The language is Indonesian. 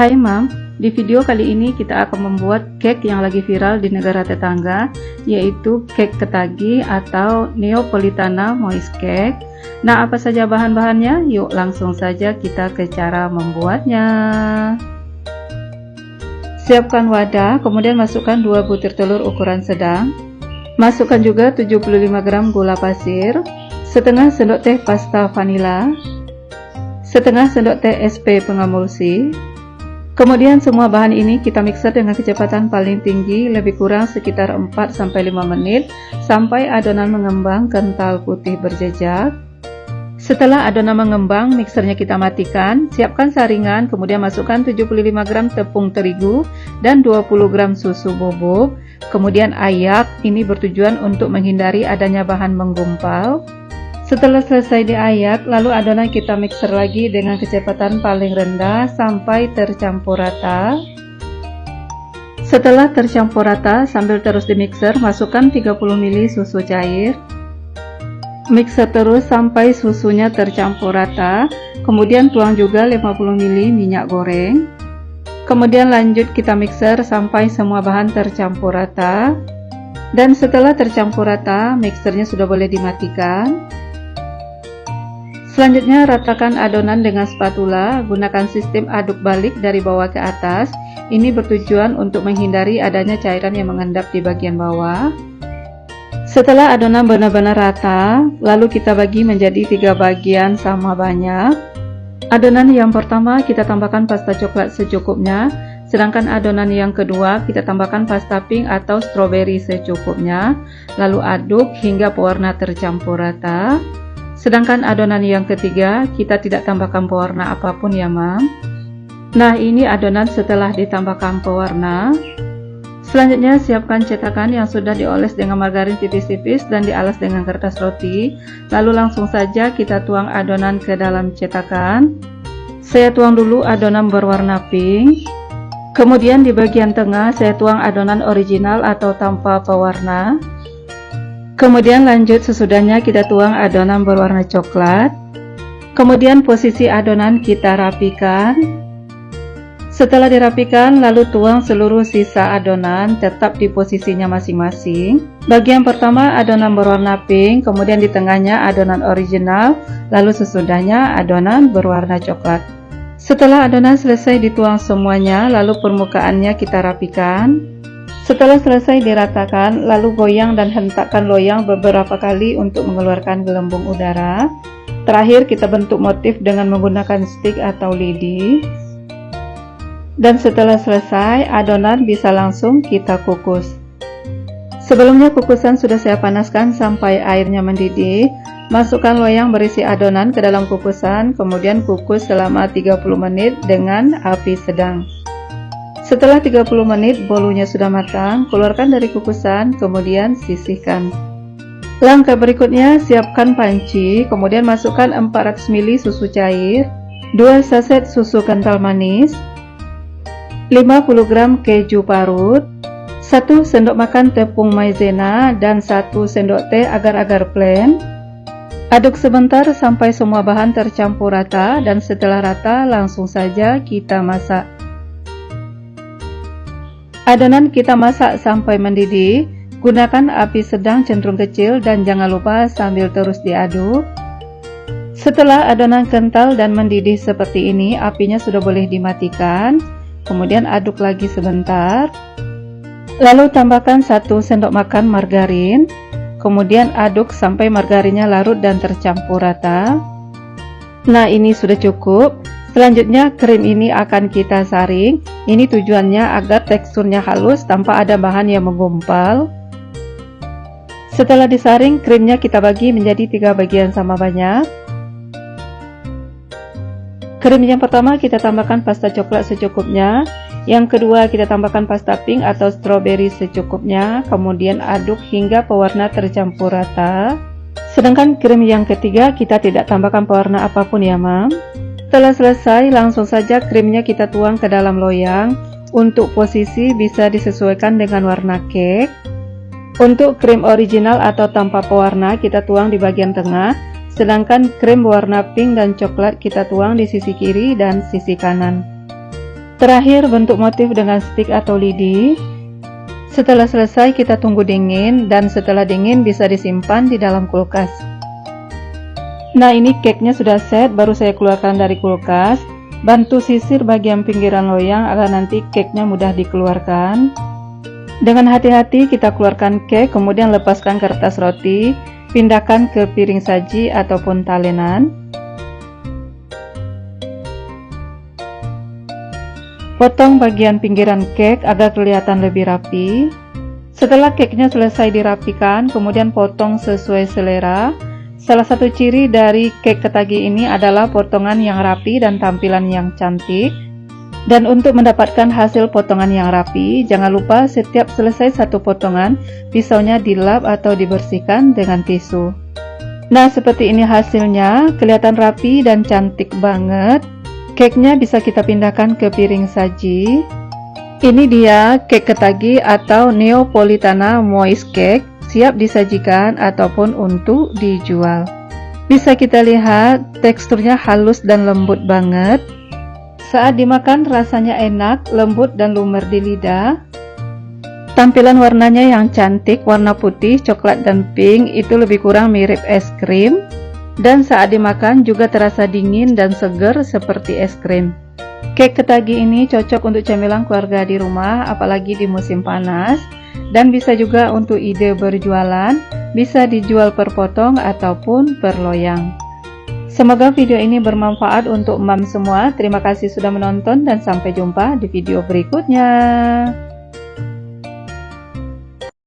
Hai Mam, di video kali ini kita akan membuat cake yang lagi viral di negara tetangga, yaitu cake ketagi atau Neapolitana moist cake. Nah, apa saja bahan-bahannya? Yuk langsung saja kita ke cara membuatnya. Siapkan wadah, kemudian masukkan 2 butir telur ukuran sedang. Masukkan juga 75 gram gula pasir, setengah sendok teh pasta vanila, setengah sendok teh SP pengemulsi. Kemudian semua bahan ini kita mixer dengan kecepatan paling tinggi, lebih kurang sekitar 4-5 menit sampai adonan mengembang kental putih berjejak. Setelah adonan mengembang, mixernya kita matikan. Siapkan saringan, kemudian masukkan 75 gram tepung terigu dan 20 gram susu bubuk. Kemudian ayak, ini bertujuan untuk menghindari adanya bahan menggumpal. Setelah selesai diayak, lalu adonan kita mixer lagi dengan kecepatan paling rendah sampai tercampur rata. Setelah tercampur rata, sambil terus dimixer, masukkan 30 ml susu cair. Mixer terus sampai susunya tercampur rata. Kemudian tuang juga 50 ml minyak goreng. Kemudian lanjut kita mixer sampai semua bahan tercampur rata. Dan setelah tercampur rata, mixernya sudah boleh dimatikan. Selanjutnya ratakan adonan dengan spatula, gunakan sistem aduk balik dari bawah ke atas. Ini bertujuan untuk menghindari adanya cairan yang mengendap di bagian bawah. Setelah adonan benar-benar rata, lalu kita bagi menjadi 3 bagian sama banyak. Adonan yang pertama kita tambahkan pasta coklat secukupnya, sedangkan adonan yang kedua kita tambahkan pasta pink atau stroberi secukupnya. Lalu aduk hingga pewarna tercampur rata. Sedangkan adonan yang ketiga kita tidak tambahkan pewarna apapun ya Mam. Nah, ini adonan setelah ditambahkan pewarna. Selanjutnya siapkan cetakan yang sudah dioles dengan margarin tipis-tipis dan dialas dengan kertas roti. Lalu langsung saja kita tuang adonan ke dalam cetakan. Saya tuang dulu adonan berwarna pink. Kemudian di bagian tengah saya tuang adonan original atau tanpa pewarna. Kemudian lanjut sesudahnya kita tuang adonan berwarna coklat. Kemudian posisi adonan kita rapikan. Setelah dirapikan, lalu tuang seluruh sisa adonan tetap di posisinya masing-masing. Bagian pertama adonan berwarna pink, kemudian di tengahnya adonan original, lalu sesudahnya adonan berwarna coklat. Setelah adonan selesai dituang semuanya, lalu permukaannya kita rapikan. Setelah selesai diratakan, lalu goyang dan hentakkan loyang beberapa kali untuk mengeluarkan gelembung udara. Terakhir kita bentuk motif dengan menggunakan stick atau lidi. Dan setelah selesai, adonan bisa langsung kita kukus. Sebelumnya kukusan sudah saya panaskan sampai airnya mendidih. Masukkan loyang berisi adonan ke dalam kukusan, kemudian kukus selama 30 menit dengan api sedang. Setelah 30 menit bolunya sudah matang, keluarkan dari kukusan, kemudian sisihkan. Langkah berikutnya, siapkan panci, kemudian masukkan 400 ml susu cair, 2 saset susu kental manis, 50 gram keju parut, 1 sendok makan tepung maizena, dan 1 sendok teh agar-agar plain. Aduk sebentar sampai semua bahan tercampur rata, dan setelah rata langsung saja kita masak. Adonan kita masak sampai mendidih, gunakan api sedang cenderung kecil dan jangan lupa sambil terus diaduk. Setelah adonan kental dan mendidih seperti ini, apinya sudah boleh dimatikan. Kemudian aduk lagi sebentar. Lalu tambahkan 1 sendok makan margarin. Kemudian aduk sampai margarinnya larut dan tercampur rata. Nah, ini sudah cukup. Selanjutnya krim ini akan kita saring. Ini tujuannya agar teksturnya halus tanpa ada bahan yang menggumpal. Setelah disaring, krimnya kita bagi menjadi 3 bagian sama banyak. Krim yang pertama kita tambahkan pasta coklat secukupnya. Yang kedua kita tambahkan pasta pink atau stroberi secukupnya. Kemudian aduk hingga pewarna tercampur rata. Sedangkan krim yang ketiga kita tidak tambahkan pewarna apapun ya Mam. Setelah selesai, langsung saja krimnya kita tuang ke dalam loyang. Untuk posisi bisa disesuaikan dengan warna cake. Untuk krim original atau tanpa pewarna kita tuang di bagian tengah. Sedangkan krim berwarna pink dan coklat kita tuang di sisi kiri dan sisi kanan. Terakhir, bentuk motif dengan stick atau lidi. Setelah selesai, kita tunggu dingin, dan setelah dingin bisa disimpan di dalam kulkas. Nah, ini cake-nya sudah set, baru saya keluarkan dari kulkas. Bantu sisir bagian pinggiran loyang agar nanti cake-nya mudah dikeluarkan. Dengan hati-hati kita keluarkan cake, kemudian lepaskan kertas roti, pindahkan ke piring saji ataupun talenan. Potong bagian pinggiran cake agar kelihatan lebih rapi. Setelah cake-nya selesai dirapikan, kemudian potong sesuai selera. Salah satu ciri dari cake ketagi ini adalah potongan yang rapi dan tampilan yang cantik. Dan untuk mendapatkan hasil potongan yang rapi, jangan lupa setiap selesai satu potongan, pisaunya dilap atau dibersihkan dengan tisu. Nah, seperti ini hasilnya, kelihatan rapi dan cantik banget. Cake-nya bisa kita pindahkan ke piring saji. Ini dia cake ketagi atau Neapolitana moist cake, siap disajikan ataupun untuk dijual. Bisa kita lihat teksturnya halus dan lembut banget. Saat dimakan rasanya enak, lembut dan lumer di lidah. Tampilan warnanya yang cantik, warna putih, coklat dan pink, itu lebih kurang mirip es krim. Dan saat dimakan juga terasa dingin dan seger seperti es krim. Cake ketagi ini cocok untuk camilan keluarga di rumah, apalagi di musim panas. Dan bisa juga untuk ide berjualan, bisa dijual per potong ataupun per loyang. Semoga video ini bermanfaat untuk mom semua. Terima kasih sudah menonton dan sampai jumpa di video berikutnya.